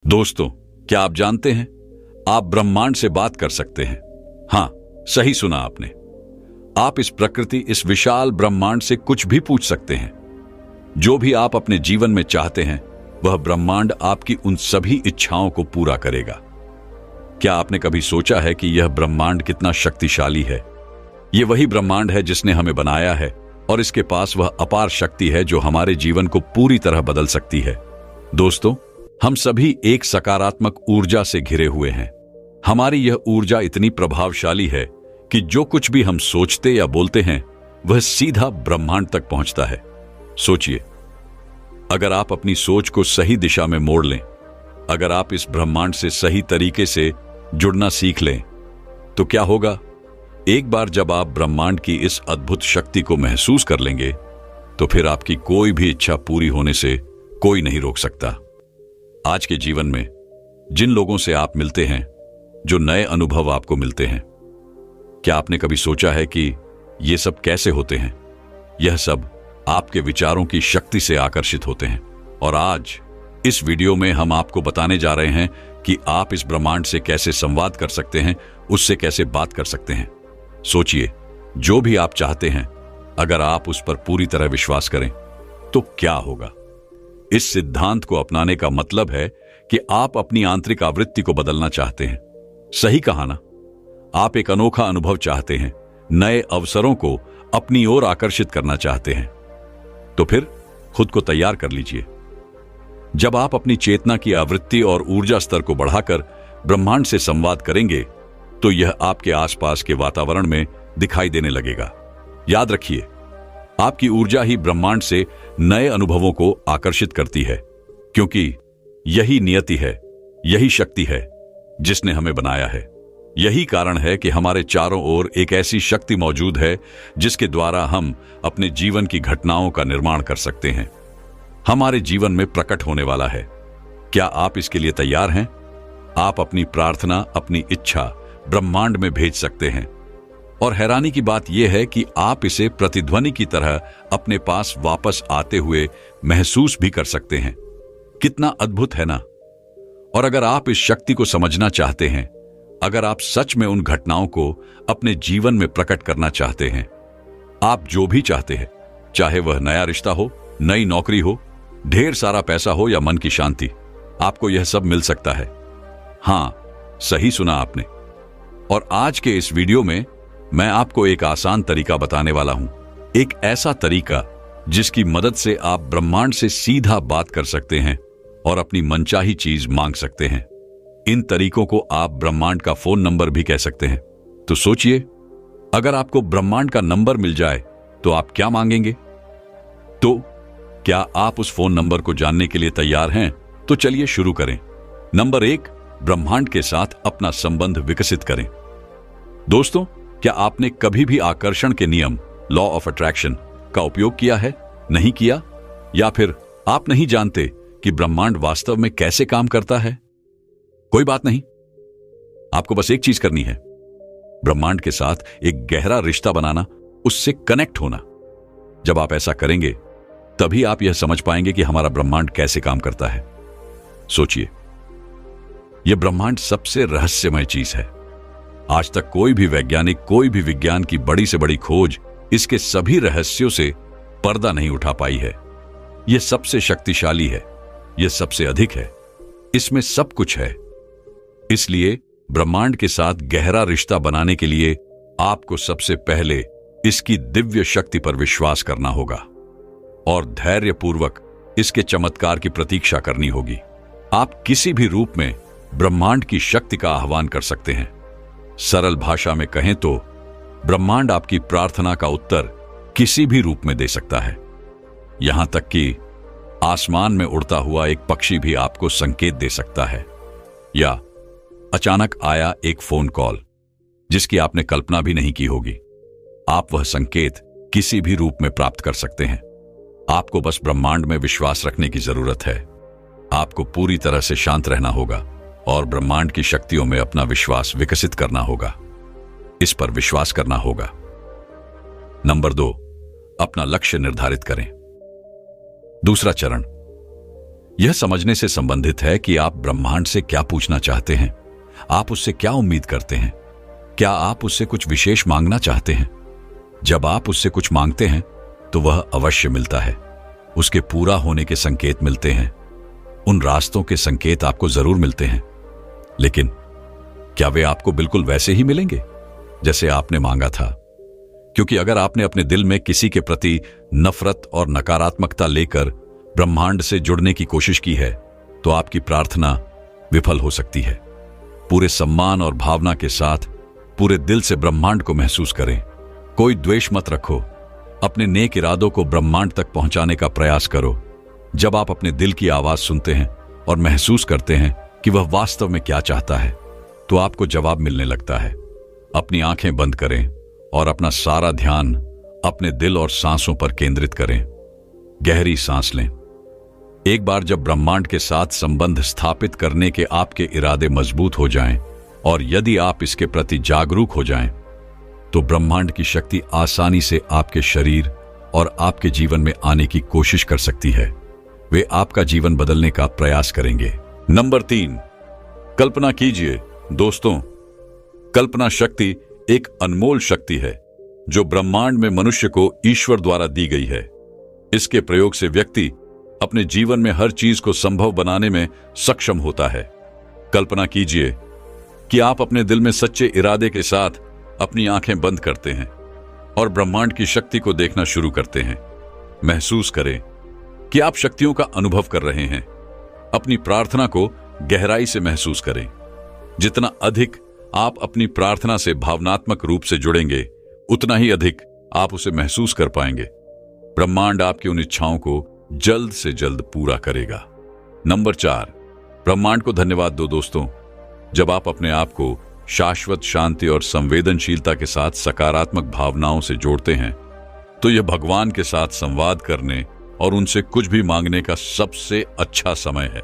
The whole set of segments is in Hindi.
दोस्तों, क्या आप जानते हैं आप ब्रह्मांड से बात कर सकते हैं? हाँ, सही सुना आपने। आप इस प्रकृति, इस विशाल ब्रह्मांड से कुछ भी पूछ सकते हैं। जो भी आप अपने जीवन में चाहते हैं वह ब्रह्मांड आपकी उन सभी इच्छाओं को पूरा करेगा। क्या आपने कभी सोचा है कि यह ब्रह्मांड कितना शक्तिशाली है? यह वही ब्रह्मांड है जिसने हमें बनाया है और इसके पास वह अपार शक्ति है जो हमारे जीवन को पूरी तरह बदल सकती है। दोस्तों, हम सभी एक सकारात्मक ऊर्जा से घिरे हुए हैं। हमारी यह ऊर्जा इतनी प्रभावशाली है कि जो कुछ भी हम सोचते या बोलते हैं वह सीधा ब्रह्मांड तक पहुंचता है। सोचिए, अगर आप अपनी सोच को सही दिशा में मोड़ लें, अगर आप इस ब्रह्मांड से सही तरीके से जुड़ना सीख लें, तो क्या होगा? एक बार जब आप ब्रह्मांड की इस अद्भुत शक्ति को महसूस कर लेंगे, तो फिर आपकी कोई भी इच्छा पूरी होने से कोई नहीं रोक सकता। आज के जीवन में जिन लोगों से आप मिलते हैं, जो नए अनुभव आपको मिलते हैं, क्या आपने कभी सोचा है कि ये सब कैसे होते हैं? यह सब आपके विचारों की शक्ति से आकर्षित होते हैं। और आज इस वीडियो में हम आपको बताने जा रहे हैं कि आप इस ब्रह्मांड से कैसे संवाद कर सकते हैं, उससे कैसे बात कर सकते हैं। सोचिए, जो भी आप चाहते हैं, अगर आप उस पर पूरी तरह विश्वास करें तो क्या होगा? इस सिद्धांत को अपनाने का मतलब है कि आप अपनी आंतरिक आवृत्ति को बदलना चाहते हैं। सही कहा ना? आप एक अनोखा अनुभव चाहते हैं, नए अवसरों को अपनी ओर आकर्षित करना चाहते हैं। तो फिर खुद को तैयार कर लीजिए। जब आप अपनी चेतना की आवृत्ति और ऊर्जा स्तर को बढ़ाकर ब्रह्मांड से संवाद करेंगे, तो यह आपके आसपास के वातावरण में दिखाई देने लगेगा। याद रखिए, आपकी ऊर्जा ही ब्रह्मांड से नए अनुभवों को आकर्षित करती है, क्योंकि यही नियति है, यही शक्ति है जिसने हमें बनाया है। यही कारण है कि हमारे चारों ओर एक ऐसी शक्ति मौजूद है जिसके द्वारा हम अपने जीवन की घटनाओं का निर्माण कर सकते हैं। हमारे जीवन में प्रकट होने वाला है। क्या आप इसके लिए तैयार हैं? आप अपनी प्रार्थना, अपनी इच्छा ब्रह्मांड में भेज सकते हैं। और हैरानी की बात यह है कि आप इसे प्रतिध्वनि की तरह अपने पास वापस आते हुए महसूस भी कर सकते हैं। कितना अद्भुत है ना? और अगर आप इस शक्ति को समझना चाहते हैं, अगर आप सच में उन घटनाओं को अपने जीवन में प्रकट करना चाहते हैं, आप जो भी चाहते हैं, चाहे वह नया रिश्ता हो, नई नौकरी हो, ढेर सारा पैसा हो या मन की शांति, आपको यह सब मिल सकता है। हां, सही सुना आपने। और आज के इस वीडियो में मैं आपको एक आसान तरीका बताने वाला हूं। एक ऐसा तरीका जिसकी मदद से आप ब्रह्मांड से सीधा बात कर सकते हैं और अपनी मनचाही चीज मांग सकते हैं। इन तरीकों को आप ब्रह्मांड का फोन नंबर भी कह सकते हैं। तो सोचिए, अगर आपको ब्रह्मांड का नंबर मिल जाए तो आप क्या मांगेंगे? तो क्या आप उस फोन नंबर को जानने के लिए तैयार हैं? तो चलिए शुरू करें। नंबर 1, ब्रह्मांड के साथ अपना संबंध विकसित करें। दोस्तों, क्या आपने कभी भी आकर्षण के नियम, लॉ ऑफ अट्रैक्शन का उपयोग किया है? नहीं किया? या फिर आप नहीं जानते कि ब्रह्मांड वास्तव में कैसे काम करता है? कोई बात नहीं, आपको बस एक चीज करनी है, ब्रह्मांड के साथ एक गहरा रिश्ता बनाना, उससे कनेक्ट होना। जब आप ऐसा करेंगे तभी आप यह समझ पाएंगे कि हमारा ब्रह्मांड कैसे काम करता है। सोचिए, यह ब्रह्मांड सबसे रहस्यमय चीज है। आज तक कोई भी वैज्ञानिक, कोई भी विज्ञान की बड़ी से बड़ी खोज इसके सभी रहस्यों से पर्दा नहीं उठा पाई है। यह सबसे शक्तिशाली है, यह सबसे अधिक है, इसमें सब कुछ है। इसलिए ब्रह्मांड के साथ गहरा रिश्ता बनाने के लिए आपको सबसे पहले इसकी दिव्य शक्ति पर विश्वास करना होगा और धैर्यपूर्वक इसके चमत्कार की प्रतीक्षा करनी होगी। आप किसी भी रूप में ब्रह्मांड की शक्ति का आह्वान कर सकते हैं। सरल भाषा में कहें तो ब्रह्मांड आपकी प्रार्थना का उत्तर किसी भी रूप में दे सकता है। यहां तक कि आसमान में उड़ता हुआ एक पक्षी भी आपको संकेत दे सकता है, या अचानक आया एक फोन कॉल जिसकी आपने कल्पना भी नहीं की होगी। आप वह संकेत किसी भी रूप में प्राप्त कर सकते हैं। आपको बस ब्रह्मांड में विश्वास रखने की जरूरत है। आपको पूरी तरह से शांत रहना होगा और ब्रह्मांड की शक्तियों में अपना विश्वास विकसित करना होगा। इस पर विश्वास करना होगा। नंबर 2, अपना लक्ष्य निर्धारित करें। दूसरा चरण, यह समझने से संबंधित है कि आप ब्रह्मांड से क्या पूछना चाहते हैं, आप उससे क्या उम्मीद करते हैं, क्या आप उससे कुछ विशेष मांगना चाहते हैं। जब आप उससे कुछ मांगते हैं तो वह अवश्य मिलता है, उसके पूरा होने के संकेत मिलते हैं, उन रास्तों के संकेत आपको जरूर मिलते हैं। लेकिन क्या वे आपको बिल्कुल वैसे ही मिलेंगे जैसे आपने मांगा था? क्योंकि अगर आपने अपने दिल में किसी के प्रति नफरत और नकारात्मकता लेकर ब्रह्मांड से जुड़ने की कोशिश की है तो आपकी प्रार्थना विफल हो सकती है। पूरे सम्मान और भावना के साथ पूरे दिल से ब्रह्मांड को महसूस करें। कोई द्वेष मत रखो, अपने नेक इरादों को ब्रह्मांड तक पहुंचाने का प्रयास करो। जब आप अपने दिल की आवाज सुनते हैं और महसूस करते हैं कि वह वास्तव में क्या चाहता है तो आपको जवाब मिलने लगता है। अपनी आंखें बंद करें और अपना सारा ध्यान अपने दिल और सांसों पर केंद्रित करें। गहरी सांस लें। एक बार जब ब्रह्मांड के साथ संबंध स्थापित करने के आपके इरादे मजबूत हो जाएं और यदि आप इसके प्रति जागरूक हो जाएं, तो ब्रह्मांड की शक्ति आसानी से आपके शरीर और आपके जीवन में आने की कोशिश कर सकती है। वे आपका जीवन बदलने का प्रयास करेंगे। नंबर 3, कल्पना कीजिए। दोस्तों, कल्पना शक्ति एक अनमोल शक्ति है जो ब्रह्मांड में मनुष्य को ईश्वर द्वारा दी गई है। इसके प्रयोग से व्यक्ति अपने जीवन में हर चीज को संभव बनाने में सक्षम होता है। कल्पना कीजिए कि आप अपने दिल में सच्चे इरादे के साथ अपनी आंखें बंद करते हैं और ब्रह्मांड की शक्ति को देखना शुरू करते हैं। महसूस करें कि आप शक्तियों का अनुभव कर रहे हैं। अपनी प्रार्थना को गहराई से महसूस करें। जितना अधिक आप अपनी प्रार्थना से भावनात्मक रूप से जुड़ेंगे, उतना ही अधिक आप उसे महसूस कर पाएंगे। ब्रह्मांड आपकी उन इच्छाओं को जल्द से जल्द पूरा करेगा। नंबर 4, ब्रह्मांड को धन्यवाद दो। दोस्तों, जब आप अपने आप को शाश्वत शांति और संवेदनशीलता के साथ सकारात्मक भावनाओं से जोड़ते हैं तो यह भगवान के साथ संवाद करने और उनसे कुछ भी मांगने का सबसे अच्छा समय है।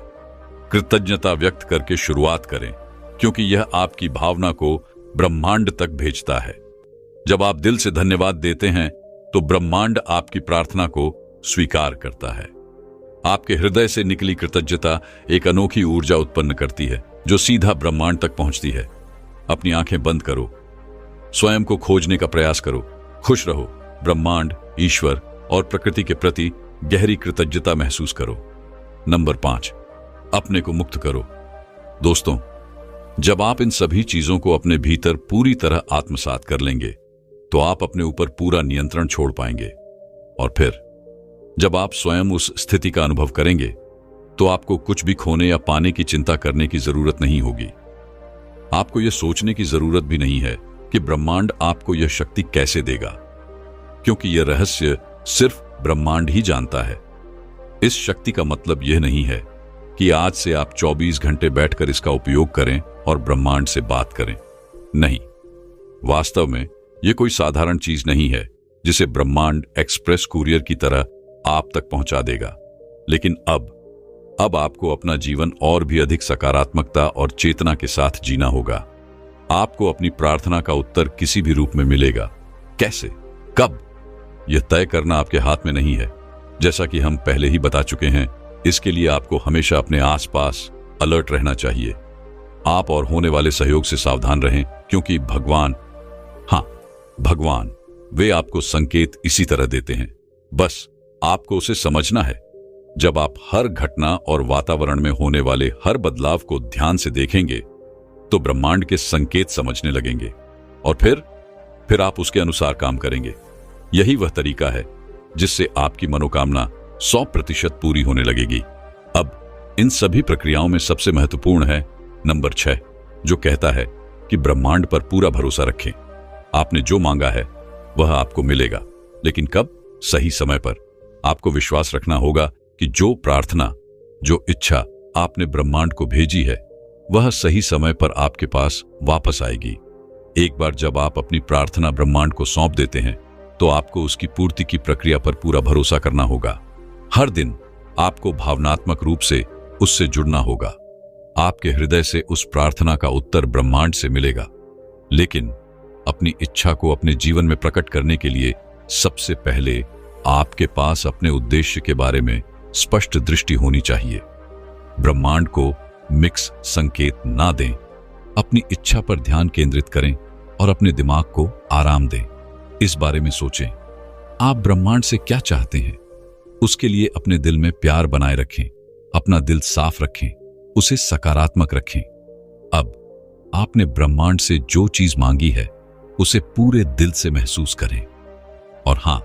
कृतज्ञता व्यक्त करके शुरुआत करें, क्योंकि यह आपकी भावना को ब्रह्मांड तक भेजता है। जब आप दिल से धन्यवाद देते हैं तो ब्रह्मांड आपकी प्रार्थना को स्वीकार करता है। आपके हृदय से निकली कृतज्ञता एक अनोखी ऊर्जा उत्पन्न करती है जो सीधा ब्रह्मांड तक पहुंचती है। अपनी आंखें बंद करो, स्वयं को खोजने का प्रयास करो, खुश रहो। ब्रह्मांड, ईश्वर और प्रकृति के प्रति गहरी कृतज्ञता महसूस करो। नंबर 5, अपने को मुक्त करो। दोस्तों, जब आप इन सभी चीजों को अपने भीतर पूरी तरह आत्मसात कर लेंगे तो आप अपने ऊपर पूरा नियंत्रण छोड़ पाएंगे। और फिर जब आप स्वयं उस स्थिति का अनुभव करेंगे तो आपको कुछ भी खोने या पाने की चिंता करने की जरूरत नहीं होगी। आपको यह सोचने की जरूरत भी नहीं है कि ब्रह्मांड आपको यह शक्ति कैसे देगा, क्योंकि यह रहस्य सिर्फ ब्रह्मांड ही जानता है। इस शक्ति का मतलब यह नहीं है कि आज से आप 24 घंटे बैठकर इसका उपयोग करें और ब्रह्मांड से बात करें। नहीं, वास्तव में यह कोई साधारण चीज नहीं है जिसे ब्रह्मांड एक्सप्रेस कुरियर की तरह आप तक पहुंचा देगा। लेकिन अब आपको अपना जीवन और भी अधिक सकारात्मकता और चेतना के साथ जीना होगा। आपको अपनी प्रार्थना का उत्तर किसी भी रूप में मिलेगा। कैसे, कब, यह तय करना आपके हाथ में नहीं है। जैसा कि हम पहले ही बता चुके हैं, इसके लिए आपको हमेशा अपने आसपास अलर्ट रहना चाहिए। आप और होने वाले सहयोग से सावधान रहें, क्योंकि भगवान वे आपको संकेत इसी तरह देते हैं। बस आपको उसे समझना है। जब आप हर घटना और वातावरण में होने वाले हर बदलाव को ध्यान से देखेंगे तो ब्रह्मांड के संकेत समझने लगेंगे और फिर आप उसके अनुसार काम करेंगे। यही वह तरीका है जिससे आपकी मनोकामना 100% पूरी होने लगेगी। अब इन सभी प्रक्रियाओं में सबसे महत्वपूर्ण है नंबर 6, जो कहता है कि ब्रह्मांड पर पूरा भरोसा रखें। आपने जो मांगा है वह आपको मिलेगा, लेकिन कब? सही समय पर। आपको विश्वास रखना होगा कि जो प्रार्थना, जो इच्छा आपने ब्रह्मांड को भेजी है वह सही समय पर आपके पास वापस आएगी। एक बार जब आप अपनी प्रार्थना ब्रह्मांड को सौंप देते हैं तो आपको उसकी पूर्ति की प्रक्रिया पर पूरा भरोसा करना होगा। हर दिन आपको भावनात्मक रूप से उससे जुड़ना होगा। आपके हृदय से उस प्रार्थना का उत्तर ब्रह्मांड से मिलेगा। लेकिन अपनी इच्छा को अपने जीवन में प्रकट करने के लिए सबसे पहले आपके पास अपने उद्देश्य के बारे में स्पष्ट दृष्टि होनी चाहिए। ब्रह्मांड को मिक्स संकेत ना दें। अपनी इच्छा पर ध्यान केंद्रित करें और अपने दिमाग को आराम दें। इस बारे में सोचें, आप ब्रह्मांड से क्या चाहते हैं। उसके लिए अपने दिल में प्यार बनाए रखें, अपना दिल साफ रखें, उसे सकारात्मक रखें। अब आपने ब्रह्मांड से जो चीज मांगी है उसे पूरे दिल से महसूस करें और हां,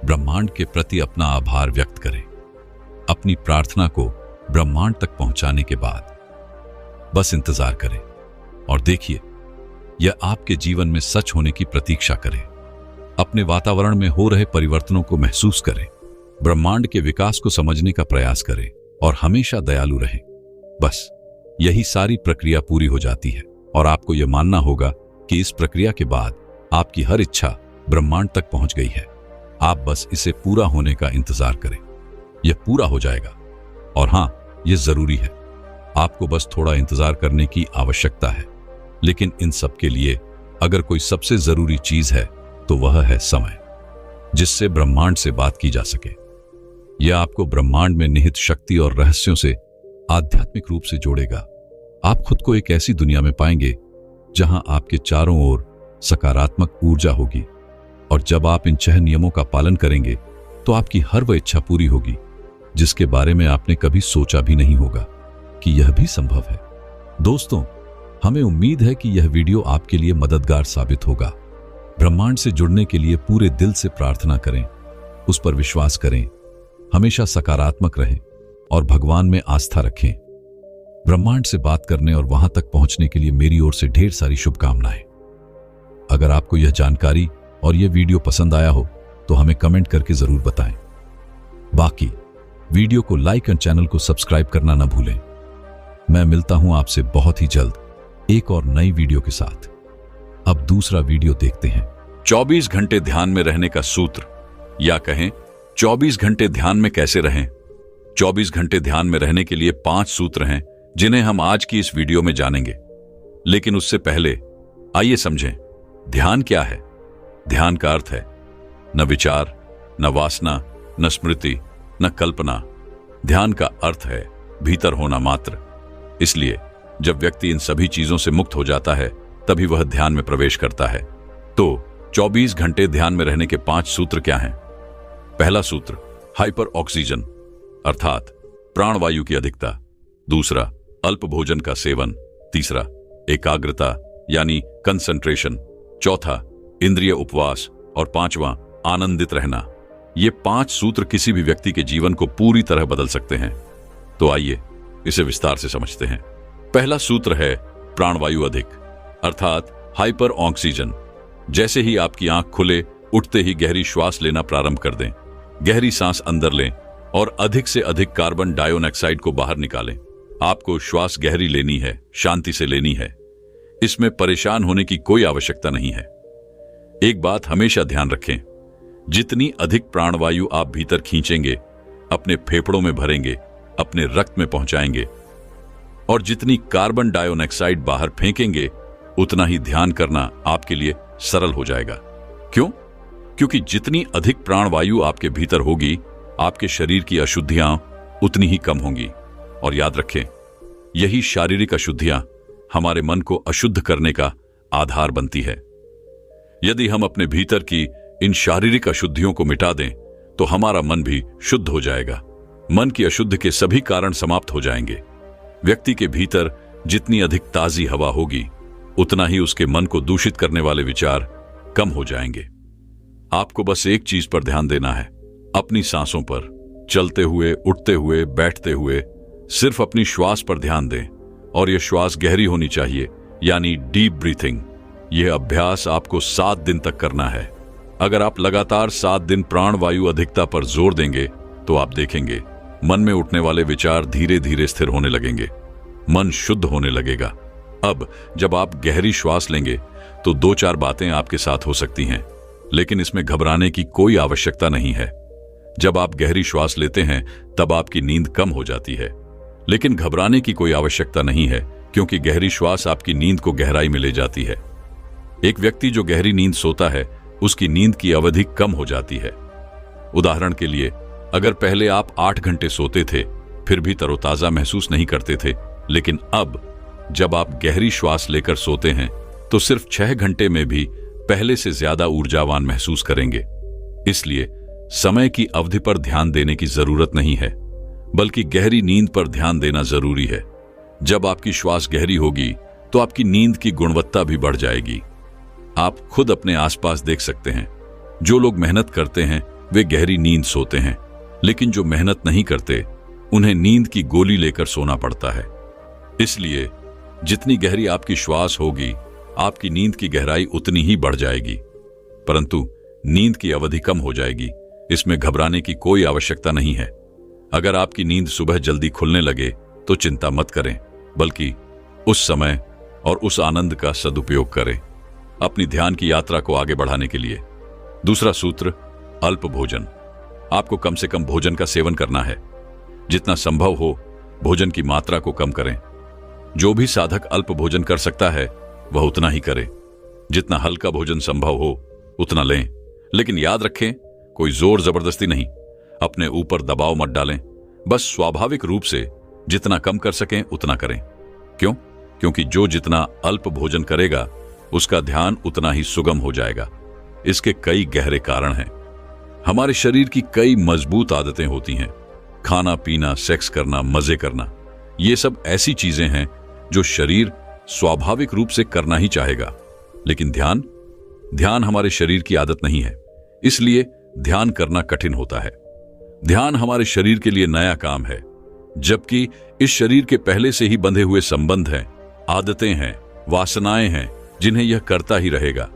ब्रह्मांड के प्रति अपना आभार व्यक्त करें। अपनी प्रार्थना को ब्रह्मांड तक पहुंचाने के बाद बस इंतजार करें और देखिए, यह आपके जीवन में सच होने की प्रतीक्षा करें। अपने वातावरण में हो रहे परिवर्तनों को महसूस करें, ब्रह्मांड के विकास को समझने का प्रयास करें और हमेशा दयालु रहें। बस यही सारी प्रक्रिया पूरी हो जाती है और आपको यह मानना होगा कि इस प्रक्रिया के बाद आपकी हर इच्छा ब्रह्मांड तक पहुंच गई है। आप बस इसे पूरा होने का इंतजार करें। यह पूरा हो जाएगा और हां, यह जरूरी है। आपको बस थोड़ा इंतजार करने की आवश्यकता है। लेकिन इन सब के लिए अगर कोई सबसे जरूरी चीज है तो वह है समय, जिससे ब्रह्मांड से बात की जा सके। यह आपको ब्रह्मांड में निहित शक्ति और रहस्यों से आध्यात्मिक रूप से जोड़ेगा। आप खुद को एक ऐसी दुनिया में पाएंगे जहां आपके चारों ओर सकारात्मक ऊर्जा होगी और जब आप इन 6 नियमों का पालन करेंगे तो आपकी हर वह इच्छा पूरी होगी जिसके बारे में आपने कभी सोचा भी नहीं होगा कि यह भी संभव है। दोस्तों, हमें उम्मीद है कि यह वीडियो आपके लिए मददगार साबित होगा। ब्रह्मांड से जुड़ने के लिए पूरे दिल से प्रार्थना करें, उस पर विश्वास करें, हमेशा सकारात्मक रहें और भगवान में आस्था रखें। ब्रह्मांड से बात करने और वहां तक पहुंचने के लिए मेरी ओर से ढेर सारी शुभकामनाएं। अगर आपको यह जानकारी और यह वीडियो पसंद आया हो तो हमें कमेंट करके जरूर बताएं। बाकी वीडियो को लाइक और चैनल को सब्सक्राइब करना ना भूलें। मैं मिलता हूं आपसे बहुत ही जल्द एक और नई वीडियो के साथ। अब दूसरा वीडियो देखते हैं। 24 घंटे ध्यान में रहने का सूत्र, या कहें 24 घंटे ध्यान में कैसे रहें। 24 घंटे ध्यान में रहने के लिए 5 सूत्र हैं जिन्हें हम आज की इस वीडियो में जानेंगे। लेकिन उससे पहले आइए समझें, ध्यान क्या है। ध्यान का अर्थ है न विचार, न वासना, न स्मृति, न कल्पना। ध्यान का अर्थ है भीतर होना मात्र। इसलिए जब व्यक्ति इन सभी चीजों से मुक्त हो जाता है तभी वह ध्यान में प्रवेश करता है। तो 24 घंटे ध्यान में रहने के 5 सूत्र क्या हैं? पहला सूत्र, हाइपर ऑक्सीजन अर्थात प्राणवायु की अधिकता। दूसरा, अल्प भोजन का सेवन। तीसरा, एकाग्रता यानी कंसंट्रेशन। चौथा, इंद्रिय उपवास। और पांचवा, आनंदित रहना। ये 5 सूत्र किसी भी व्यक्ति के जीवन को पूरी तरह बदल सकते हैं। तो आइए इसे विस्तार से समझते हैं। पहला सूत्र है प्राणवायु अधिक अर्थात हाइपर ऑक्सीजन। जैसे ही आपकी आंख खुले, उठते ही गहरी श्वास लेना प्रारंभ कर दें। गहरी सांस अंदर लें और अधिक से अधिक कार्बन डाइऑक्साइड को बाहर निकालें। आपको श्वास गहरी लेनी है, शांति से लेनी है। इसमें परेशान होने की कोई आवश्यकता नहीं है। एक बात हमेशा ध्यान रखें, जितनी अधिक प्राणवायु आप भीतर खींचेंगे, अपने फेफड़ों में भरेंगे, अपने रक्त में पहुंचाएंगे और जितनी कार्बन डाइऑक्साइड बाहर फेंकेंगे, उतना ही ध्यान करना आपके लिए सरल हो जाएगा। क्यों? क्योंकि जितनी अधिक प्राणवायु आपके भीतर होगी, आपके शरीर की अशुद्धियां उतनी ही कम होंगी। और याद रखें, यही शारीरिक अशुद्धियां हमारे मन को अशुद्ध करने का आधार बनती है। यदि हम अपने भीतर की इन शारीरिक अशुद्धियों को मिटा दें तो हमारा मन भी शुद्ध हो जाएगा। मन की अशुद्ध के सभी कारण समाप्त हो जाएंगे। व्यक्ति के भीतर जितनी अधिक ताजी हवा होगी, उतना ही उसके मन को दूषित करने वाले विचार कम हो जाएंगे। आपको बस एक चीज पर ध्यान देना है, अपनी सांसों पर। चलते हुए, उठते हुए, बैठते हुए सिर्फ अपनी श्वास पर ध्यान दें और यह श्वास गहरी होनी चाहिए, यानी डीप ब्रीथिंग। यह अभ्यास आपको 7 दिन तक करना है। अगर आप लगातार 7 दिन प्राणवायु अधिकता पर जोर देंगे तो आप देखेंगे मन में उठने वाले विचार धीरे धीरे स्थिर होने लगेंगे, मन शुद्ध होने लगेगा। अब जब आप गहरी श्वास लेंगे तो 2-4 बातें आपके साथ हो सकती हैं, लेकिन इसमें घबराने की कोई आवश्यकता नहीं है। जब आप गहरी श्वास लेते हैं तब आपकी नींद कम हो जाती है, लेकिन घबराने की कोई आवश्यकता नहीं है, क्योंकि गहरी श्वास आपकी नींद को गहराई में ले जाती है। एक व्यक्ति जो गहरी नींद सोता है, उसकी नींद की अवधि कम हो जाती है। उदाहरण के लिए, अगर पहले आप 8 घंटे सोते थे फिर भी तरोताजा महसूस नहीं करते थे, लेकिन अब जब आप गहरी श्वास लेकर सोते हैं तो सिर्फ 6 घंटे में भी पहले से ज्यादा ऊर्जावान महसूस करेंगे। इसलिए समय की अवधि पर ध्यान देने की जरूरत नहीं है, बल्कि गहरी नींद पर ध्यान देना जरूरी है। जब आपकी श्वास गहरी होगी तो आपकी नींद की गुणवत्ता भी बढ़ जाएगी। आप खुद अपने आसपास देख सकते हैं, जो लोग मेहनत करते हैं वे गहरी नींद सोते हैं, लेकिन जो मेहनत नहीं करते उन्हें नींद की गोली लेकर सोना पड़ता है। इसलिए जितनी गहरी आपकी श्वास होगी, आपकी नींद की गहराई उतनी ही बढ़ जाएगी, परंतु नींद की अवधि कम हो जाएगी। इसमें घबराने की कोई आवश्यकता नहीं है। अगर आपकी नींद सुबह जल्दी खुलने लगे तो चिंता मत करें, बल्कि उस समय और उस आनंद का सदुपयोग करें अपनी ध्यान की यात्रा को आगे बढ़ाने के लिए। दूसरा सूत्र, अल्प भोजन। आपको कम से कम भोजन का सेवन करना है। जितना संभव हो भोजन की मात्रा को कम करें। जो भी साधक अल्प भोजन कर सकता है वह उतना ही करे। जितना हल्का भोजन संभव हो उतना लें, लेकिन याद रखें, कोई जोर जबरदस्ती नहीं। अपने ऊपर दबाव मत डालें, बस स्वाभाविक रूप से जितना कम कर सकें उतना करें। क्यों? क्योंकि जो जितना अल्प भोजन करेगा उसका ध्यान उतना ही सुगम हो जाएगा। इसके कई गहरे कारण हैं। हमारे शरीर की कई मजबूत आदतें होती हैं। खाना पीना, सेक्स करना, मजे करना, ये सब ऐसी चीजें हैं जो शरीर स्वाभाविक रूप से करना ही चाहेगा। लेकिन ध्यान हमारे शरीर की आदत नहीं है, इसलिए ध्यान करना कठिन होता है। ध्यान हमारे शरीर के लिए नया काम है, जबकि इस शरीर के पहले से ही बंधे हुए संबंध हैं, आदतें हैं, वासनाएं हैं जिन्हें यह करता ही रहेगा।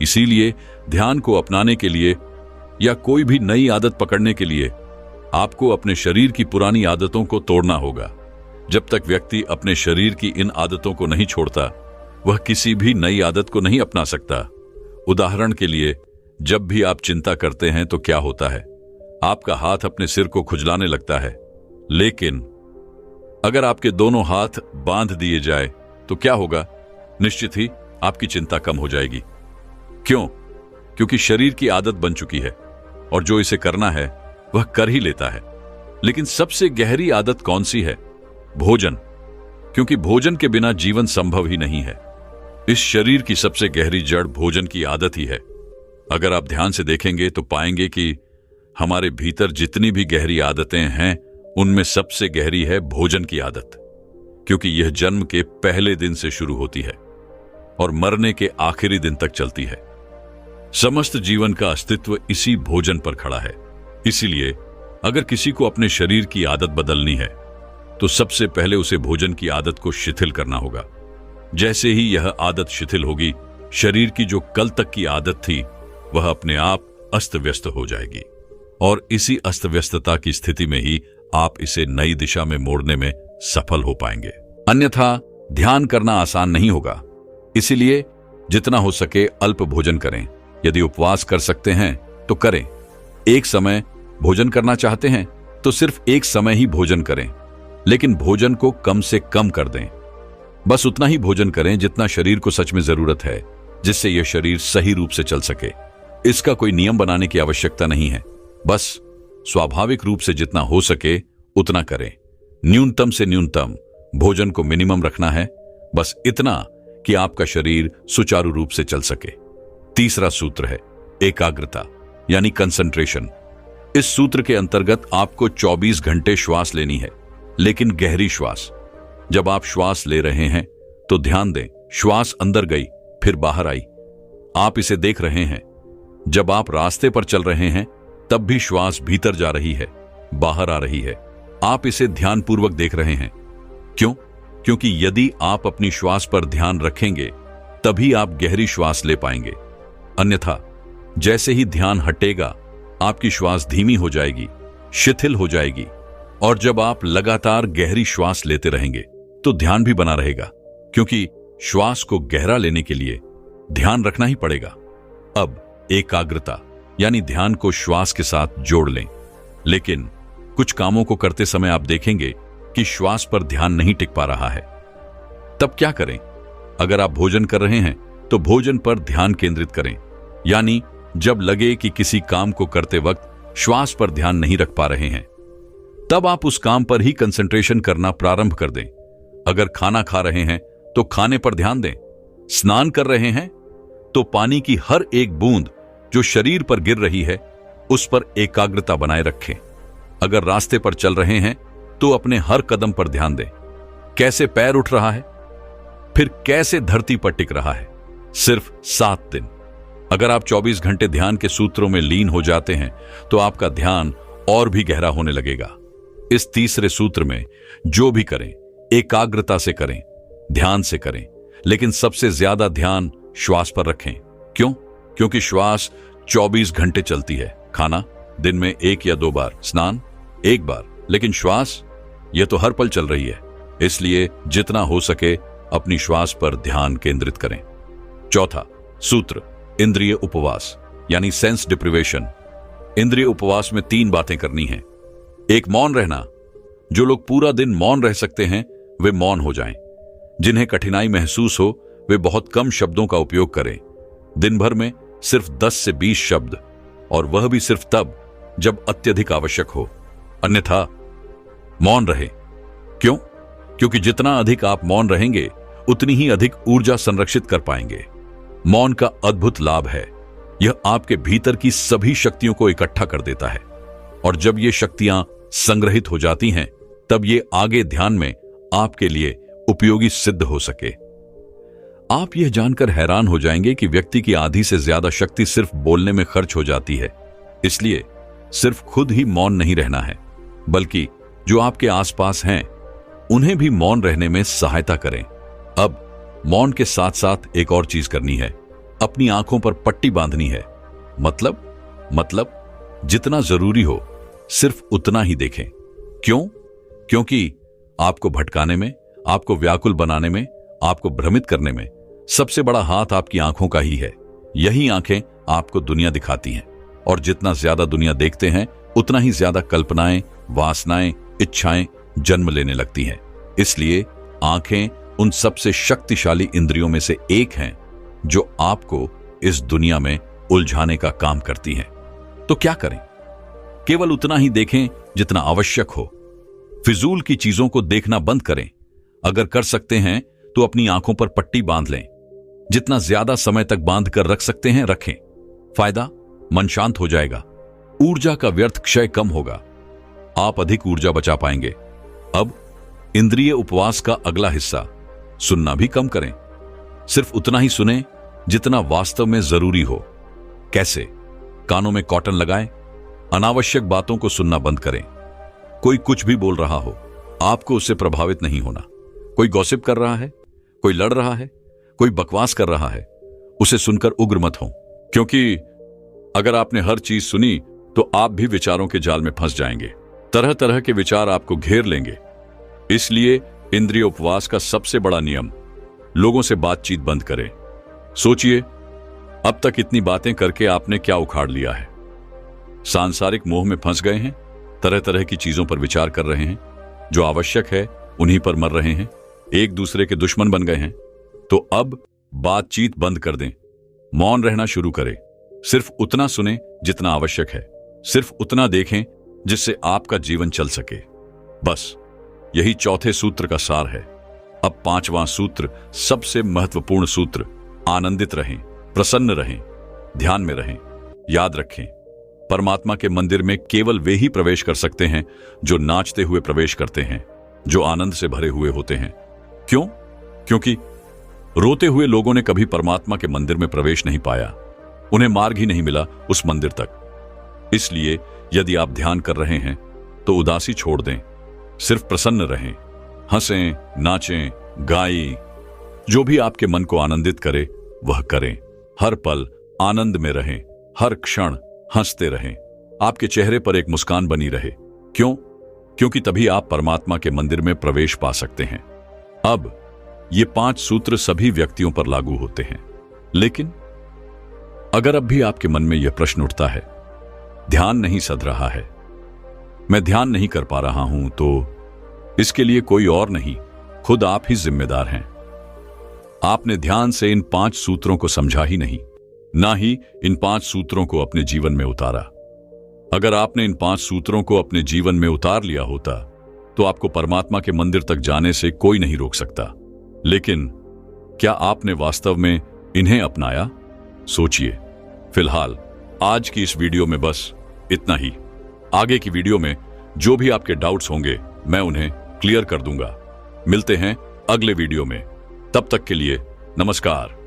इसीलिए ध्यान को अपनाने के लिए या कोई भी नई आदत पकड़ने के लिए आपको अपने शरीर की पुरानी आदतों को तोड़ना होगा। जब तक व्यक्ति अपने शरीर की इन आदतों को नहीं छोड़ता, वह किसी भी नई आदत को नहीं अपना सकता। उदाहरण के लिए, जब भी आप चिंता करते हैं तो क्या होता है? आपका हाथ अपने सिर को खुजलाने लगता है, लेकिन अगर आपके दोनों हाथ बांध दिए जाए तो क्या होगा? निश्चित ही आपकी चिंता कम हो जाएगी। क्यों? क्योंकि शरीर की आदत बन चुकी है और जो इसे करना है वह कर ही लेता है। लेकिन सबसे गहरी आदत कौन सी है? भोजन। क्योंकि भोजन के बिना जीवन संभव ही नहीं है। इस शरीर की सबसे गहरी जड़ भोजन की आदत ही है। अगर आप ध्यान से देखेंगे तो पाएंगे कि हमारे भीतर जितनी भी गहरी आदतें हैं उनमें सबसे गहरी है भोजन की आदत, क्योंकि यह जन्म के पहले दिन से शुरू होती है और मरने के आखिरी दिन तक चलती है। समस्त जीवन का अस्तित्व इसी भोजन पर खड़ा है। इसीलिए अगर किसी को अपने शरीर की आदत बदलनी है तो सबसे पहले उसे भोजन की आदत को शिथिल करना होगा। जैसे ही यह आदत शिथिल होगी, शरीर की जो कल तक की आदत थी वह अपने आप अस्त व्यस्त हो जाएगी और इसी अस्त व्यस्तता की स्थिति में ही आप इसे नई दिशा में मोड़ने में सफल हो पाएंगे। अन्यथा ध्यान करना आसान नहीं होगा। इसीलिए जितना हो सके अल्प भोजन करें। यदि उपवास कर सकते हैं तो करें। एक समय भोजन करना चाहते हैं तो सिर्फ एक समय ही भोजन करें, लेकिन भोजन को कम से कम कर दें। बस उतना ही भोजन करें जितना शरीर को सच में जरूरत है, जिससे यह शरीर सही रूप से चल सके। इसका कोई नियम बनाने की आवश्यकता नहीं है, बस स्वाभाविक रूप से जितना हो सके उतना करें। न्यूनतम से न्यूनतम भोजन को मिनिमम रखना है, बस इतना कि आपका शरीर सुचारू रूप से चल सके। तीसरा सूत्र है एकाग्रता, यानी कंसंट्रेशन। इस सूत्र के अंतर्गत आपको 24 घंटे श्वास लेनी है, लेकिन गहरी श्वास। जब आप श्वास ले रहे हैं तो ध्यान दें, श्वास अंदर गई फिर बाहर आई। आप इसे देख रहे हैं। जब आप रास्ते पर चल रहे हैं तब भी श्वास भीतर जा रही है, बाहर आ रही है। आप इसे ध्यानपूर्वक देख रहे हैं। क्यों? क्योंकि यदि आप अपनी श्वास पर ध्यान रखेंगे तभी आप गहरी श्वास ले पाएंगे। अन्यथा जैसे ही ध्यान हटेगा आपकी श्वास धीमी हो जाएगी, शिथिल हो जाएगी, और जब आप लगातार गहरी श्वास लेते रहेंगे तो ध्यान भी बना रहेगा, क्योंकि श्वास को गहरा लेने के लिए ध्यान रखना ही पड़ेगा। अब एकाग्रता यानी ध्यान को श्वास के साथ जोड़ लें। लेकिन कुछ कामों को करते समय आप देखेंगे कि श्वास पर ध्यान नहीं टिक पा रहा है। तब क्या करें? अगर आप भोजन कर रहे हैं तो भोजन पर ध्यान केंद्रित करें, यानी जब लगे कि किसी काम को करते वक्त श्वास पर ध्यान नहीं रख पा रहे हैं तब आप उस काम पर ही कंसंट्रेशन करना प्रारंभ कर दें। अगर खाना खा रहे हैं तो खाने पर ध्यान दें। स्नान कर रहे हैं तो पानी की हर एक बूंद जो शरीर पर गिर रही है उस पर एकाग्रता बनाए रखें। अगर रास्ते पर चल रहे हैं तो अपने हर कदम पर ध्यान दें। कैसे पैर उठ रहा है, फिर कैसे धरती पर टिक रहा है। सिर्फ 7 दिन। अगर आप 24 घंटे ध्यान के सूत्रों में लीन हो जाते हैं तो आपका ध्यान और भी गहरा होने लगेगा। इस तीसरे सूत्र में जो भी करें एकाग्रता से करें, ध्यान से करें, लेकिन सबसे ज्यादा ध्यान श्वास पर रखें। क्यों? क्योंकि श्वास 24 घंटे चलती है। खाना दिन में 1 या 2 बार, स्नान 1 बार, लेकिन श्वास यह तो हर पल चल रही है। इसलिए जितना हो सके अपनी श्वास पर ध्यान केंद्रित करें। चौथा सूत्र, इंद्रिय उपवास यानी सेंस डिप्रिवेशन। इंद्रिय उपवास में 3 बातें करनी हैं। एक, मौन रहना। जो लोग पूरा दिन मौन रह सकते हैं वे मौन हो जाएं। जिन्हें कठिनाई महसूस हो वे बहुत कम शब्दों का उपयोग करें। दिन भर में सिर्फ 10 से 20 शब्द, और वह भी सिर्फ तब जब अत्यधिक आवश्यक हो, अन्यथा मौन रहे। क्यों? क्योंकि जितना अधिक आप मौन रहेंगे उतनी ही अधिक ऊर्जा संरक्षित कर पाएंगे। मौन का अद्भुत लाभ है, यह आपके भीतर की सभी शक्तियों को इकट्ठा कर देता है, और जब ये शक्तियां संग्रहित हो जाती हैं तब ये आगे ध्यान में आपके लिए उपयोगी सिद्ध हो सके। आप यह जानकर हैरान हो जाएंगे कि व्यक्ति की आधी से ज्यादा शक्ति सिर्फ बोलने में खर्च हो जाती है। इसलिए सिर्फ खुद ही मौन नहीं रहना है, बल्कि जो आपके आसपास हैं उन्हें भी मौन रहने में सहायता करें। अब मौन के साथ साथ एक और चीज करनी है, अपनी आंखों पर पट्टी बांधनी है। मतलब जितना जरूरी हो सिर्फ उतना ही देखें। क्यों? क्योंकि आपको भटकाने में, आपको व्याकुल बनाने में, आपको भ्रमित करने में सबसे बड़ा हाथ आपकी आंखों का ही है। यही आंखें आपको दुनिया दिखाती हैं, और जितना ज्यादा दुनिया देखते हैं उतना ही ज्यादा कल्पनाएं, वासनाएं, इच्छाएं जन्म लेने लगती हैं। इसलिए आंखें उन सबसे शक्तिशाली इंद्रियों में से एक हैं जो आपको इस दुनिया में उलझाने का काम करती हैं। तो क्या करें? केवल उतना ही देखें जितना आवश्यक हो। फिजूल की चीजों को देखना बंद करें। अगर कर सकते हैं तो अपनी आंखों पर पट्टी बांध लें। जितना ज्यादा समय तक बांध कर रख सकते हैं रखें। फायदा, मन शांत हो जाएगा, ऊर्जा का व्यर्थ क्षय कम होगा, आप अधिक ऊर्जा बचा पाएंगे। अब इंद्रिय उपवास का अगला हिस्सा, सुनना भी कम करें। सिर्फ उतना ही सुने जितना वास्तव में जरूरी हो। कैसे? कानों में कॉटन लगाएं, अनावश्यक बातों को सुनना बंद करें। कोई कुछ भी बोल रहा हो, आपको उससे प्रभावित नहीं होना। कोई गॉसिप कर रहा है, कोई लड़ रहा है, कोई बकवास कर रहा है, उसे सुनकर उग्र मत हो, क्योंकि अगर आपने हर चीज सुनी तो आप भी विचारों के जाल में फंस जाएंगे। तरह तरह के विचार आपको घेर लेंगे। इसलिए इंद्रिय उपवास का सबसे बड़ा नियम, लोगों से बातचीत बंद करें। सोचिए, अब तक इतनी बातें करके आपने क्या उखाड़ लिया है? सांसारिक मोह में फंस गए हैं, तरह तरह की चीजों पर विचार कर रहे हैं, जो आवश्यक है उन्हीं पर मर रहे हैं, एक दूसरे के दुश्मन बन गए हैं। तो अब बातचीत बंद कर दें, मौन रहना शुरू करें। सिर्फ उतना सुने जितना आवश्यक है, सिर्फ उतना देखें जिससे आपका जीवन चल सके। बस यही चौथे सूत्र का सार है। अब 5वां सूत्र, सबसे महत्वपूर्ण सूत्र, आनंदित रहें, प्रसन्न रहें, ध्यान में रहें। याद रखें, परमात्मा के मंदिर में केवल वे ही प्रवेश कर सकते हैं जो नाचते हुए प्रवेश करते हैं, जो आनंद से भरे हुए होते हैं। क्यों? क्योंकि रोते हुए लोगों ने कभी परमात्मा के मंदिर में प्रवेश नहीं पाया, उन्हें मार्ग ही नहीं मिला उस मंदिर तक। इसलिए यदि आप ध्यान कर रहे हैं तो उदासी छोड़ दें, सिर्फ प्रसन्न रहें, हंसें, नाचें, गाएं, जो भी आपके मन को आनंदित करे वह करें। हर पल आनंद में रहें, हर क्षण हंसते रहें, आपके चेहरे पर एक मुस्कान बनी रहे। क्यों? क्योंकि तभी आप परमात्मा के मंदिर में प्रवेश पा सकते हैं। अब ये 5 सूत्र सभी व्यक्तियों पर लागू होते हैं, लेकिन अगर अब भी आपके मन में यह प्रश्न उठता है, ध्यान नहीं सध रहा है, मैं ध्यान नहीं कर पा रहा हूं, तो इसके लिए कोई और नहीं, खुद आप ही जिम्मेदार हैं। आपने ध्यान से इन 5 सूत्रों को समझा ही नहीं, ना ही इन 5 सूत्रों को अपने जीवन में उतारा। अगर आपने इन 5 सूत्रों को अपने जीवन में उतार लिया होता तो आपको परमात्मा के मंदिर तक जाने से कोई नहीं रोक सकता। लेकिन क्या आपने वास्तव में इन्हें अपनाया? सोचिए। फिलहाल आज की इस वीडियो में बस इतना ही। आगे की वीडियो में जो भी आपके डाउट्स होंगे मैं उन्हें क्लियर कर दूंगा। मिलते हैं अगले वीडियो में। तब तक के लिए नमस्कार।